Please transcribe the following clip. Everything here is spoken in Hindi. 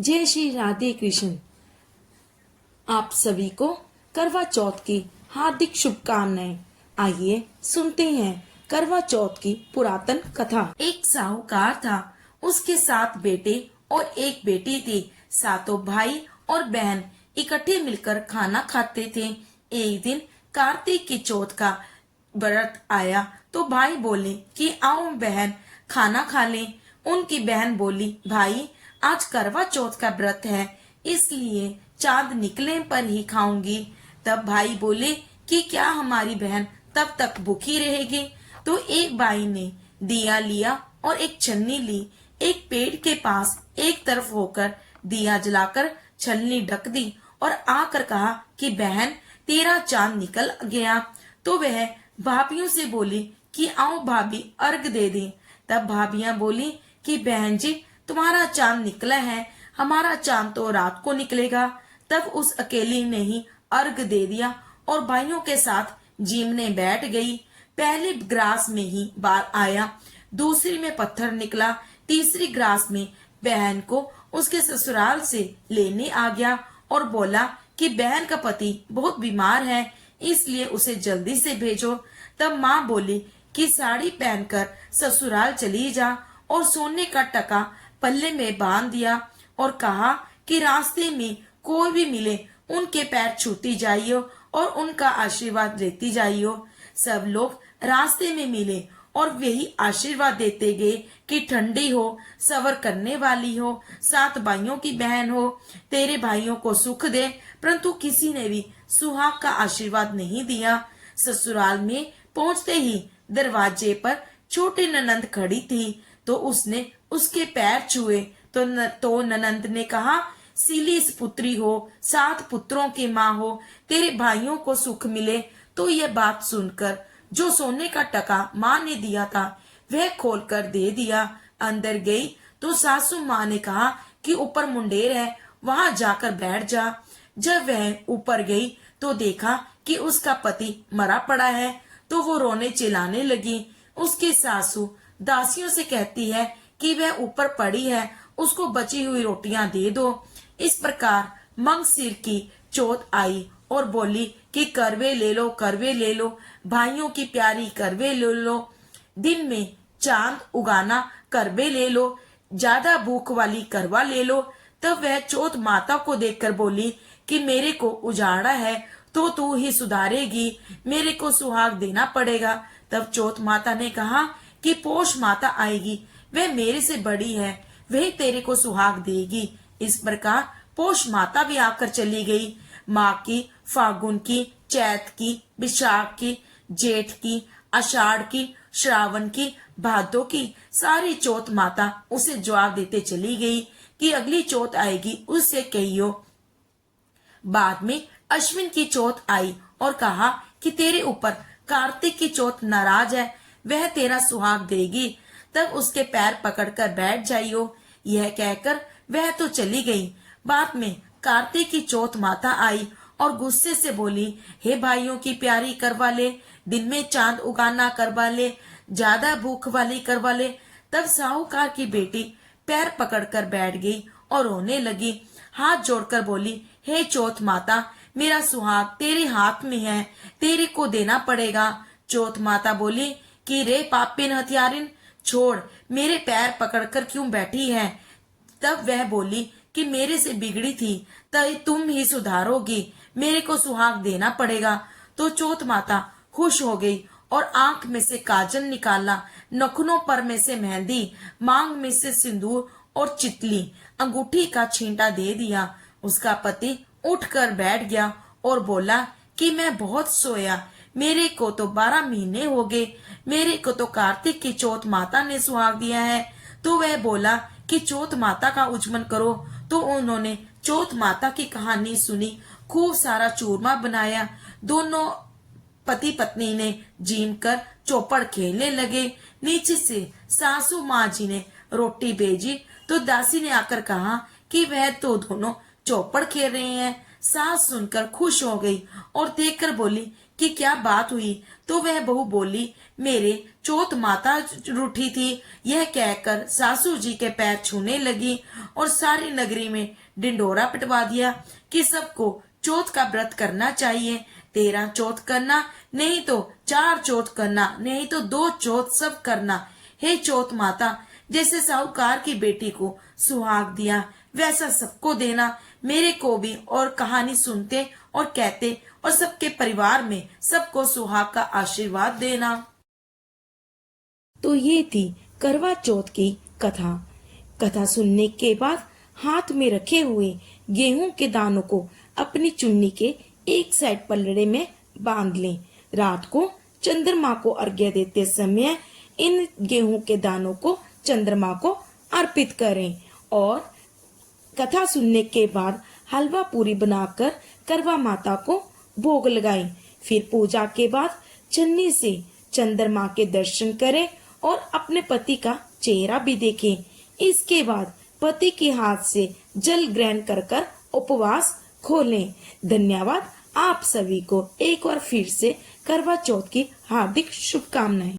जय श्री राधे कृष्ण। आप सभी को करवा चौथ की हार्दिक शुभकामनाएं। आइए सुनते हैं करवा चौथ की पुरातन कथा। एक साहूकार था, उसके 7 बेटे और एक बेटी थी। सातों भाई और बहन इकट्ठे मिलकर खाना खाते थे। एक दिन कार्तिक की चौथ का व्रत आया तो भाई बोले कि आओ बहन खाना खा लें। उनकी बहन बोली, भाई आज करवा चौथ का व्रत है, इसलिए चांद निकले पर ही खाऊंगी। तब भाई बोले कि क्या हमारी बहन तब तक भूखी रहेगी? तो एक भाई ने दिया लिया और एक छन्नी ली। एक पेड़ के पास एक तरफ होकर दिया जलाकर छलनी ढक दी और आकर कहा कि बहन तेरा चांद निकल गया। तो वह भाभियों से बोली कि आओ भाभी अर्घ दे दें। तब भाभियां बोली कि बहन जी तुम्हारा चांद निकला है, हमारा चांद तो रात को निकलेगा। तब उस अकेली ने ही अर्घ दे दिया और भाइयों के साथ जीमने बैठ गई। पहले ग्रास में ही बाल आया, दूसरी में पत्थर निकला, तीसरी ग्रास में बहन को उसके ससुराल से लेने आ गया और बोला कि बहन का पति बहुत बीमार है, इसलिए उसे जल्दी से भेजो। तब माँ बोली कि साड़ी पहनकर ससुराल चली जा और सोने का टका पल्ले में बांध दिया और कहा कि रास्ते में कोई भी मिले उनके पैर छूती जाइयो और उनका आशीर्वाद लेती जाइयो। सब लोग रास्ते में मिले और वही आशीर्वाद देते गए कि ठंडी हो, सवर करने वाली हो, 7 भाइयों की बहन हो, तेरे भाइयों को सुख दे। परंतु किसी ने भी सुहाग का आशीर्वाद नहीं दिया। ससुराल में पहुंचते ही दरवाजे पर छोटी ननंद खड़ी थी तो उसने उसके पैर छुए तो ननंद ने कहा, सीली पुत्री हो, 7 पुत्रों की माँ हो, तेरे भाइयों को सुख मिले। तो यह बात सुनकर जो सोने का टका माँ ने दिया था वह खोलकर दे दिया। अंदर गई तो सासू माँ ने कहा कि ऊपर मुंडेर है, वहां जाकर बैठ जा। जब वह ऊपर गई तो देखा कि उसका पति मरा पड़ा है तो वो रोने चिल्लाने लगी। उसकी सासू दासियों से कहती है कि वह ऊपर पड़ी है, उसको बची हुई रोटियां दे दो। इस प्रकार मंगसिर की चौथ आई और बोली कि करवे ले लो, करवे ले लो, भाइयों की प्यारी करवे ले लो, दिन में चांद उगाना करवे ले लो, ज्यादा भूख वाली करवा ले लो। तब वह चौथ माता को देखकर बोली कि मेरे को उजाड़ा है तो तू ही सुधारेगी, मेरे को सुहाग देना पड़ेगा। तब चौथ माता ने कहा कि पोष माता आएगी, वह मेरे से बड़ी है, वही तेरे को सुहाग देगी। इस प्रकार पोष माता भी आकर चली गई। माँ की फागुन की, चैत की, विशाख की, जेठ की, आषाढ़ की, श्रावण की, भादों की सारी चौथ माता उसे जवाब देते चली गई कि अगली चौथ आएगी उससे कहियो। बाद में अश्विन की चौथ आई और कहा कि तेरे ऊपर कार्तिक की चौथ नाराज है, वह तेरा सुहाग देगी, तब उसके पैर पकड़कर बैठ जाइयो। यह कहकर वह तो चली गई। बाद में कार्तिक की चौथ माता आई और गुस्से से बोली, हे भाइयों की प्यारी करवा ले, दिन में चांद उगाना करवा ले, ज्यादा भूख वाली करवा ले। तब साहूकार की बेटी पैर पकड़कर बैठ गई और रोने लगी, हाथ जोड़कर बोली, हे चौथ माता, मेरा सुहाग तेरे हाथ में है, तेरे को देना पड़ेगा। चौथ माता बोली कि रे पापिन हथियारिन, छोड़, मेरे पैर पकड़कर क्यों बैठी है? तब वह बोली कि मेरे से बिगड़ी थी, तब तुम ही सुधारोगी, मेरे को सुहाग देना पड़ेगा। तो चौथ माता खुश हो गई और आंख में से काजल निकाला, नखुनों पर में से मेहंदी, मांग में से सिंदूर और चितली, अंगूठी का छींटा दे दिया। उसका पति उठकर बैठ गया और बोला कि मैं बहुत सोया, मेरे को तो 12 महीने हो गए, मेरे को तो कार्तिक की चौथ माता ने सुहाग दिया है। तो वह बोला कि चौथ माता का उज्जमन करो। तो उन्होंने चौथ माता की कहानी सुनी, खूब सारा चूरमा बनाया। दोनों पति पत्नी ने जीम कर चौपड़ खेलने लगे। नीचे से सासू माँ जी ने रोटी भेजी तो दासी ने आकर कहा कि वह तो दोनों चौपड़ खेल रहे हैं। सास सुनकर खुश हो गई और देखकर बोली कि क्या बात हुई, तो वह बहू बोली, मेरे चौथ माता रूठी थी। यह कहकर सासू जी के पैर छूने लगी और सारी नगरी में ढिंढोरा पिटवा दिया कि सबको चौथ का व्रत करना चाहिए। 13 चौथ करना, नहीं तो 4 चौथ करना, नहीं तो 2 चौथ सब करना। हे चौथ माता, जैसे साहूकार की बेटी को सुहाग दिया वैसा सबको देना। मेरे को भी और कहानी सुनते और कहते और सबके परिवार में सबको सुहाग का आशीर्वाद देना। तो ये थी करवा चौथ की कथा। कथा सुनने के बाद हाथ में रखे हुए गेहूं के दानों को अपनी चुन्नी के एक साइड पलड़े में बांध लें। रात को चंद्रमा को अर्घ्य देते समय इन गेहूं के दानों को चंद्रमा को अर्पित करें और कथा सुनने के बाद हलवा पूरी बनाकर करवा माता को भोग लगाएं। फिर पूजा के बाद चन्नी से चंद्रमा के दर्शन करें और अपने पति का चेहरा भी देखें। इसके बाद पति के हाथ से जल ग्रहण कर उपवास खोलें। धन्यवाद। आप सभी को एक बार फिर से करवा चौथ की हार्दिक शुभकामनाएं।